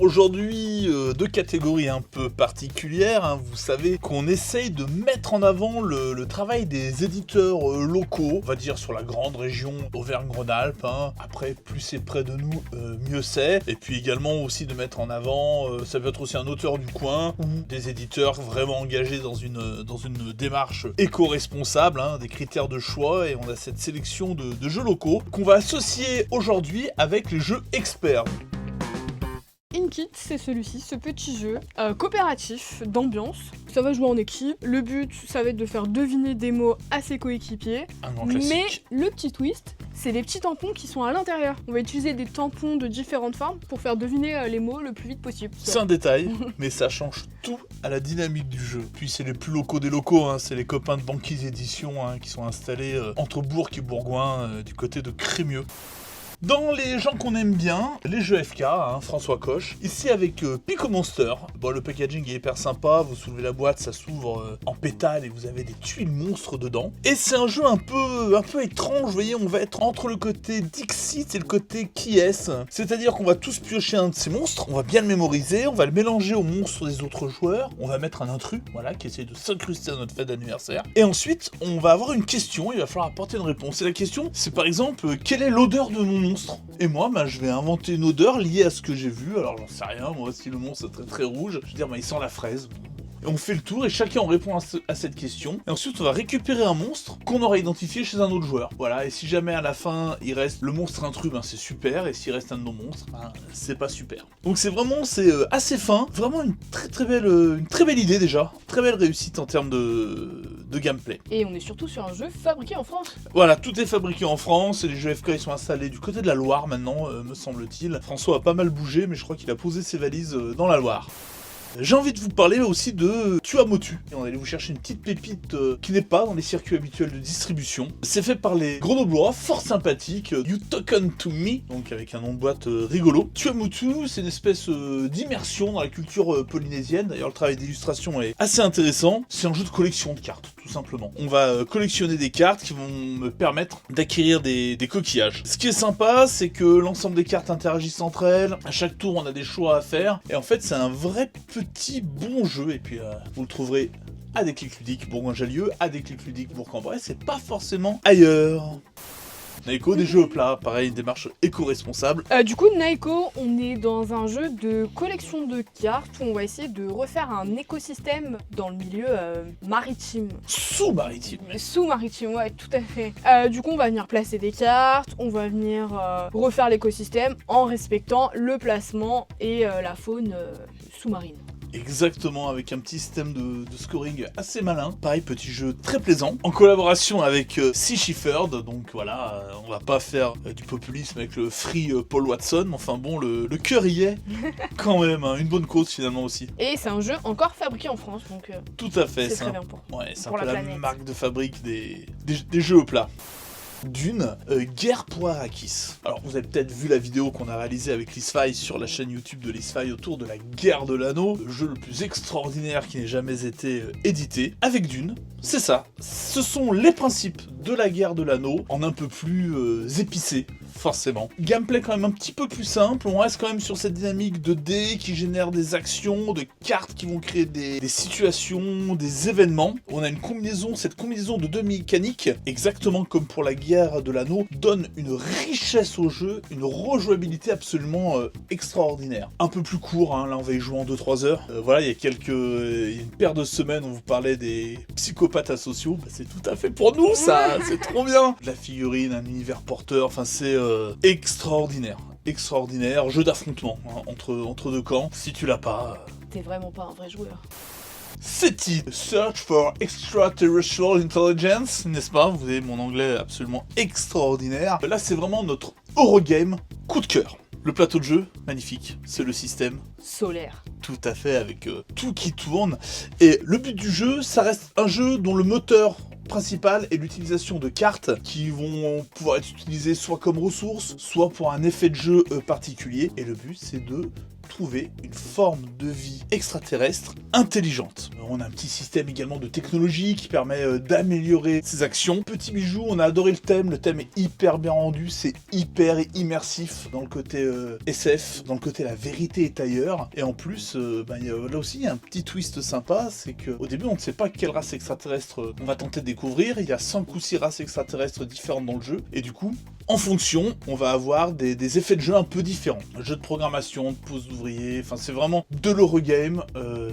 Aujourd'hui, deux catégories un peu particulières, hein. Vous savez qu'on essaye de mettre en avant le travail des éditeurs locaux, on va dire sur la grande région Auvergne-Rhône-Alpes, hein. Après, plus c'est près de nous, mieux c'est. Et puis également aussi de mettre en avant, ça peut être aussi un auteur du coin, ou des éditeurs vraiment engagés dans une démarche éco-responsable, hein, des critères de choix, et on a cette sélection de jeux locaux qu'on va associer aujourd'hui avec les jeux experts. Inkit, c'est celui-ci, ce petit jeu coopératif d'ambiance. Ça va jouer en équipe. Le but, ça va être de faire deviner des mots à ses coéquipiers. Un grand Mais classique. le petit twist, c'est les petits tampons qui sont à l'intérieur. On va utiliser des tampons de différentes formes pour faire deviner les mots le plus vite possible. C'est un détail, mais ça change tout à la dynamique du jeu. Puis c'est les plus locaux des locaux, hein. C'est les copains de Banquise Édition, hein, qui sont installés entre Bourg et Bourgoin, du côté de Crémieux. Dans les gens qu'on aime bien, les jeux FK, hein, François Coche, ici avec Pico Monster. Bon, le packaging est hyper sympa, vous soulevez la boîte, ça s'ouvre en pétale et vous avez des tuiles monstres dedans. Et c'est un jeu un peu étrange, vous voyez, on va être entre le côté Dixit et le côté qui est-ce. C'est-à-dire qu'on va tous piocher un de ces monstres, on va bien le mémoriser, on va le mélanger aux monstres des autres joueurs, on va mettre un intrus, voilà, qui essaie de s'incruster à notre fête d'anniversaire. Et ensuite, on va avoir une question, il va falloir apporter une réponse. Et la question, c'est par exemple, quelle est l'odeur de mon monstre? Et moi, je vais inventer une odeur liée à ce que j'ai vu. Alors j'en sais rien, moi si le monstre est très très rouge, je veux dire, il sent la fraise. Et on fait le tour et chacun répond à cette question. Et ensuite on va récupérer un monstre qu'on aura identifié chez un autre joueur. Voilà, et si jamais à la fin il reste le monstre intrus, c'est super. Et s'il reste un de nos monstres, c'est pas super. Donc c'est assez fin, vraiment une très belle idée déjà. Très belle réussite en termes de gameplay. Et on est surtout sur un jeu fabriqué en France. Voilà, tout est fabriqué en France et les jeux FK ils sont installés du côté de la Loire maintenant, me semble-t-il. François a pas mal bougé, mais je crois qu'il a posé ses valises dans la Loire. J'ai envie de vous parler aussi de Tuamotu. Et on va aller vous chercher une petite pépite qui n'est pas dans les circuits habituels de distribution. C'est fait par les Grenoblois, fort sympathique. You Token to Me, donc avec un nom de boîte rigolo. Tuamotu, c'est une espèce d'immersion dans la culture polynésienne. D'ailleurs, le travail d'illustration est assez intéressant. C'est un jeu de collection de cartes, tout simplement. On va collectionner des cartes qui vont me permettre d'acquérir des coquillages. Ce qui est sympa, c'est que l'ensemble des cartes interagissent entre elles. À chaque tour, on a des choix à faire. Et en fait, c'est un vrai petit bon jeu. Et puis, vous le trouverez à Déclic Ludique Bourgoin-Jallieu, à Déclic Ludique Bourg-en-Bresse, c'est pas forcément ailleurs. Naiko, des jeux plats, pareil, une démarche éco-responsable. Du coup, Naiko, on est dans un jeu de collection de cartes où on va essayer de refaire un écosystème dans le milieu maritime. Sous-maritime. Sous-maritime, ouais, tout à fait. Du coup, on va venir placer des cartes, on va venir refaire l'écosystème en respectant le placement et la faune sous-marine. Exactement, avec un petit système de scoring assez malin. Pareil, petit jeu très plaisant. En collaboration avec Sea Shepherd, donc voilà, on va pas faire du populisme avec le free Paul Watson, mais enfin bon, le cœur y est quand même, hein, une bonne cause finalement aussi. Et c'est un jeu encore fabriqué en France, donc tout à fait, c'est très bien pour c'est un pour peu la la planète. marque de fabrique des jeux au plat. Dune, Guerre pour Arrakis. Alors vous avez peut-être vu la vidéo qu'on a réalisée avec Lisfy sur la chaîne YouTube de Lisfy autour de la Guerre de l'Anneau, le jeu le plus extraordinaire qui n'ait jamais été édité. Avec Dune, c'est ça. Ce sont les principes de la Guerre de l'Anneau en un peu plus épicé. Forcément. Gameplay quand même un petit peu plus simple, on reste quand même sur cette dynamique de dés qui génère des actions, de cartes qui vont créer des situations, des événements. On a cette combinaison de deux mécaniques, exactement comme pour la Guerre de l'Anneau, donne une richesse au jeu, une rejouabilité absolument extraordinaire. Un peu plus court, hein, là on va y jouer en 2-3 heures. Voilà, il y a une paire de semaines, on vous parlait des psychopathes asociaux, c'est tout à fait pour nous ça, c'est trop bien. De la figurine, un univers porteur, enfin c'est extraordinaire, jeu d'affrontement hein, entre deux camps. Si tu l'as pas, T'es vraiment pas un vrai joueur. SETI, Search for Extraterrestrial Intelligence, n'est-ce pas? Vous avez mon anglais absolument extraordinaire. Là c'est vraiment notre Eurogame coup de cœur. Le plateau de jeu, magnifique, c'est le système Solaire. tout à fait avec tout qui tourne. Et le but du jeu, ça reste un jeu dont le moteur principal est l'utilisation de cartes qui vont pouvoir être utilisées soit comme ressources, soit pour un effet de jeu particulier. Et le but, c'est de trouver une forme de vie extraterrestre intelligente. On a un petit système également de technologie qui permet d'améliorer ses actions. Petit bijou, on a adoré le thème est hyper bien rendu, c'est hyper immersif dans le côté SF, dans le côté la vérité est ailleurs, et en plus, là aussi il y a un petit twist sympa, c'est qu'au début on ne sait pas quelle race extraterrestre on va tenter de découvrir, il y a 5 ou 6 races extraterrestres différentes dans le jeu, et du coup, en fonction, on va avoir des effets de jeu un peu différents. Un jeu de programmation, de pose d'ouvrier, enfin c'est vraiment de l'Eurogame,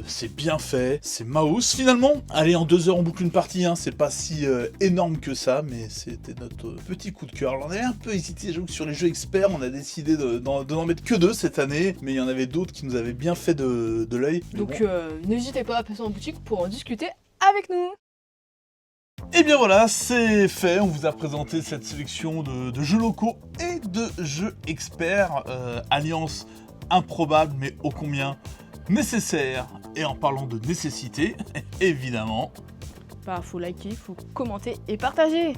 c'est bien fait, c'est mouse. Finalement, allez, en 2 heures on boucle une partie, hein, c'est pas si énorme que ça, mais c'était notre petit coup de cœur. Alors, on avait un peu hésité, j'avoue que sur les jeux experts, on a décidé de n'en mettre que 2 cette année, mais il y en avait d'autres qui nous avaient bien fait de l'œil. Donc n'hésitez pas à passer en boutique pour en discuter avec nous. Et bien voilà, c'est fait, on vous a présenté cette sélection de jeux locaux et de jeux experts, alliance improbable mais ô combien nécessaire. Et en parlant de nécessité, évidemment... Faut liker, faut commenter et partager.